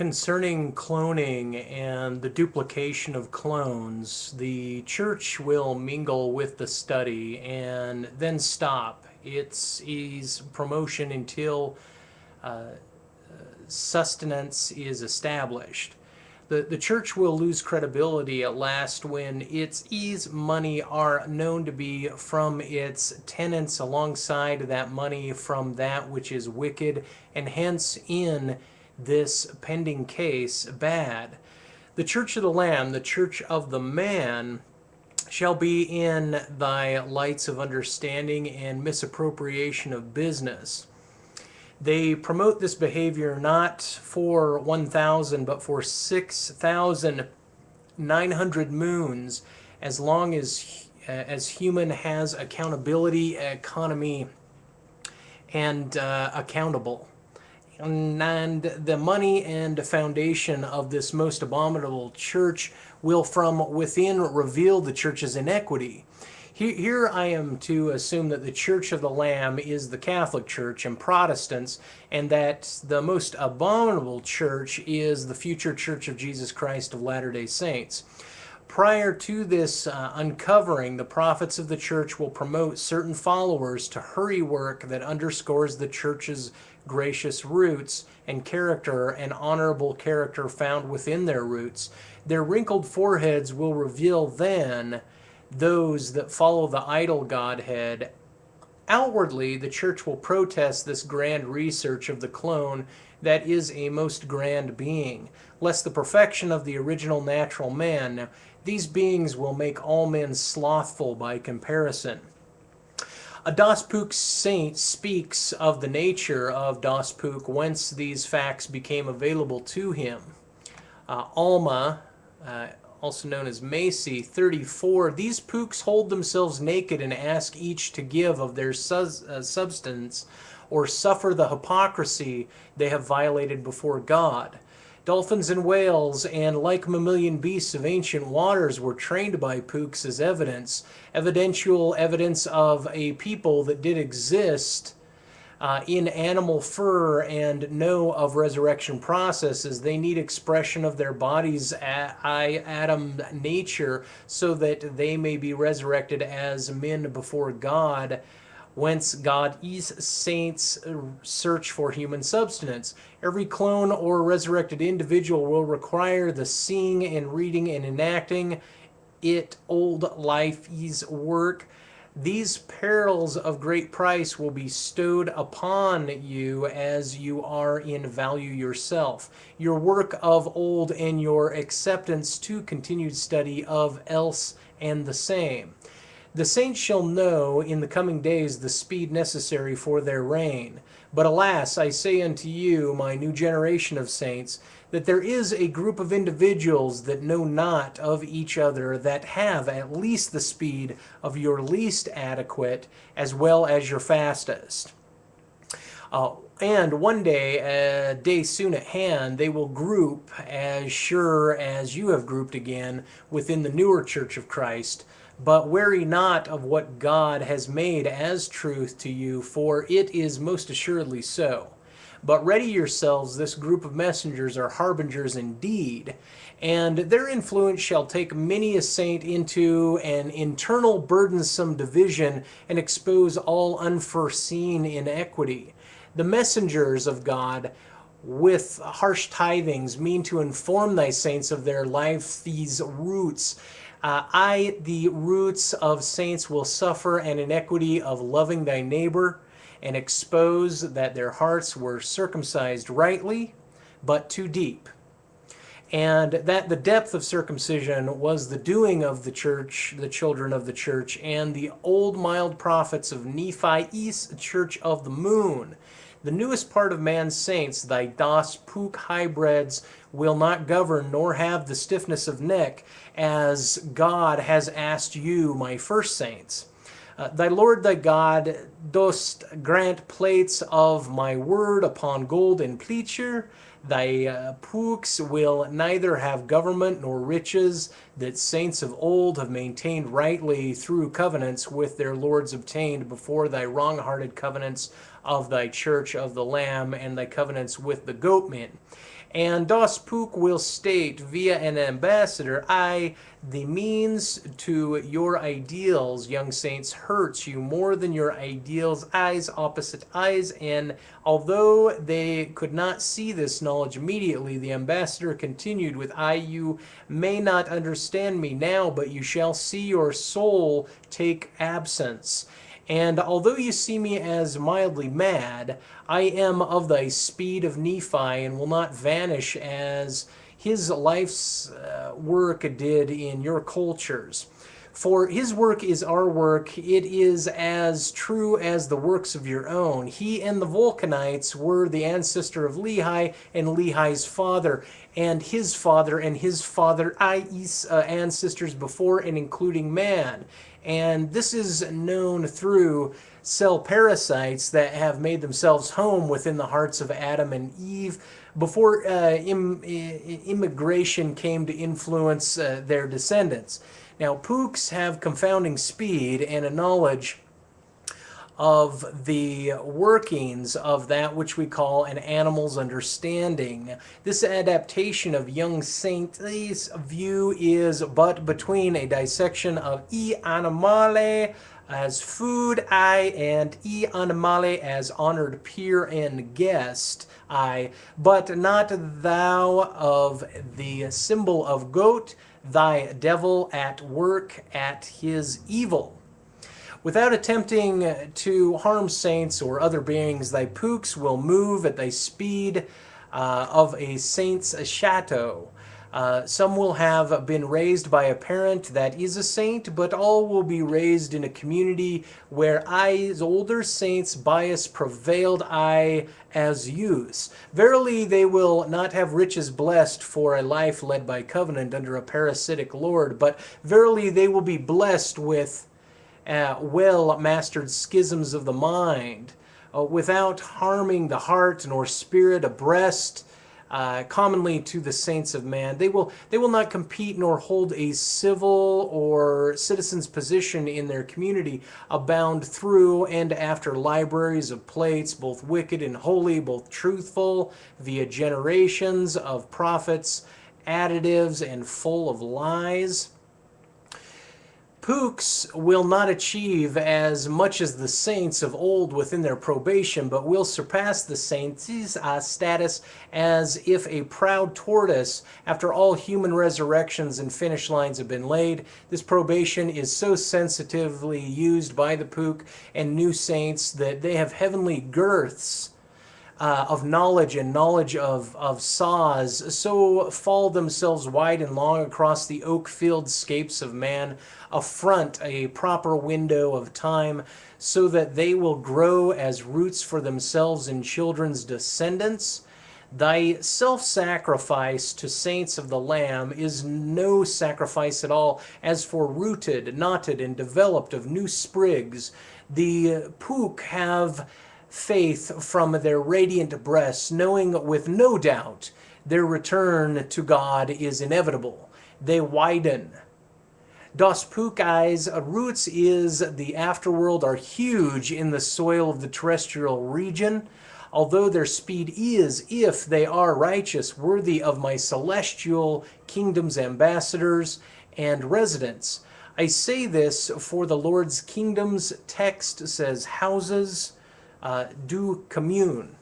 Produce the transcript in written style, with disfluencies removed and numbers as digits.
Concerning cloning and the duplication of clones, the church will mingle with the study and then stop its promotion until sustenance is established. The church will lose credibility at last when its money are known to be from its tenants, alongside that money from that which is wicked, and hence in this pending case bad. The church of the Lamb, the church of the man, shall be in thy lights of understanding and misappropriation of business. They promote this behavior not for 1,000 but for 6,900 moons, as long as human has accountability, economy, and accountable. And the money and foundation of this most abominable church will from within reveal the church's iniquity. Here I am to assume that the Church of the Lamb is the Catholic Church and Protestants, and that the most abominable church is the future Church of Jesus Christ of Latter-day Saints. Prior to this uncovering, the prophets of the church will promote certain followers to hurry work that underscores the church's gracious roots and character and honorable character found within their roots. Their wrinkled foreheads will reveal then those that follow the idol Godhead. Outwardly, the church will protest this grand research of the clone that is a most grand being, lest the perfection of the original natural man. Now, these beings will make all men slothful by comparison. A Pook Saint speaks of the nature of dospook, whence these facts became available to him. Alma, also known as Macy, 34, these pooks hold themselves naked and ask each to give of their substance or suffer the hypocrisy they have violated before God. Dolphins and whales and like mammalian beasts of ancient waters were trained by pooks as evidential evidence of a people that did exist in animal fur and know of resurrection processes. They need expression of their bodies' Adam nature so that they may be resurrected as men before God, whence God's saints search for human substance. Every clone or resurrected individual will require the seeing and reading and enacting it old life's work. These perils of great price will be bestowed upon you as you are in value yourself, your work of old and your acceptance to continued study of else and the same. The saints shall know in the coming days the speed necessary for their reign. But alas, I say unto you, my new generation of saints, that there is a group of individuals that know not of each other, that have at least the speed of your least adequate as well as your fastest. And one day, a day soon at hand, they will group as sure as you have grouped again within the newer Church of Christ. But wary not of what God has made as truth to you, for it is most assuredly so. But ready yourselves, this group of messengers are harbingers indeed, and their influence shall take many a saint into an internal burdensome division and expose all unforeseen inequity. The messengers of God with harsh tithings mean to inform thy saints of their life, these roots. The roots of saints will suffer an inequity of loving thy neighbor, and expose that their hearts were circumcised rightly, but too deep, and that the depth of circumcision was the doing of the church, the children of the church, and the old mild prophets of Nephi's church of the moon. The newest part of man's saints, thy dospook hybrids, will not govern nor have the stiffness of neck, as God has asked you, my first saints. Thy Lord thy God dost grant plates of my word upon gold and pleature. Thy pooks will neither have government nor riches, that saints of old have maintained rightly through covenants with their lords obtained before thy wrong-hearted covenants of thy church of the Lamb and thy covenants with the goatmen. And Das Pook will state via an ambassador, the means to your ideals, young saints, hurts you more than your ideals, eyes opposite eyes. And although they could not see this knowledge immediately, the ambassador continued with, you may not understand me now, but you shall see your soul take absence. And although you see me as mildly mad, I am of thy speed of Nephi, and will not vanish as his life's work did in your cultures. For his work is our work. It is as true as the works of your own. He and the Vulcanites were the ancestor of Lehi and Lehi's father, and his father, i.e. Ancestors before and including man. And this is known through cell parasites that have made themselves home within the hearts of Adam and Eve before immigration came to influence their descendants. Now, pooks have confounding speed and a knowledge of the workings of that which we call an animal's understanding. This adaptation of young saint's view is but between a dissection of e animale as food, and e animale as honored peer and guest, but not thou of the symbol of goat, thy devil at work at his evil. Without attempting to harm saints or other beings, thy pooks will move at thy speed of a saint's chateau. Some will have been raised by a parent that is a saint, but all will be raised in a community where as older saints bias prevailed, as youths. Verily they will not have riches blessed for a life led by covenant under a parasitic lord, but verily they will be blessed with well-mastered schisms of the mind, without harming the heart nor spirit abreast, commonly to the saints of man. They will not compete nor hold a civil or citizen's position in their community, abound through and after libraries of plates, both wicked and holy, both truthful, via generations of prophets, additives, and full of lies. Pooks will not achieve as much as the saints of old within their probation, but will surpass the saints' status as if a proud tortoise, after all human resurrections and finish lines have been laid. This probation is so sensitively used by the Pook and new saints that they have heavenly girths of knowledge and knowledge of saws, so fall themselves wide and long across the oak-filled scapes of man, affront a proper window of time, so that they will grow as roots for themselves and children's descendants. Thy self-sacrifice to saints of the Lamb is no sacrifice at all. As for rooted, knotted, and developed of new sprigs, the Pook have faith from their radiant breasts, knowing with no doubt their return to God is inevitable. They widen. Das Pook eyes roots is the afterworld are huge in the soil of the terrestrial region, although their speed is, if they are righteous, worthy of my celestial kingdom's ambassadors and residents. I say this for the Lord's kingdom's text says houses do commune.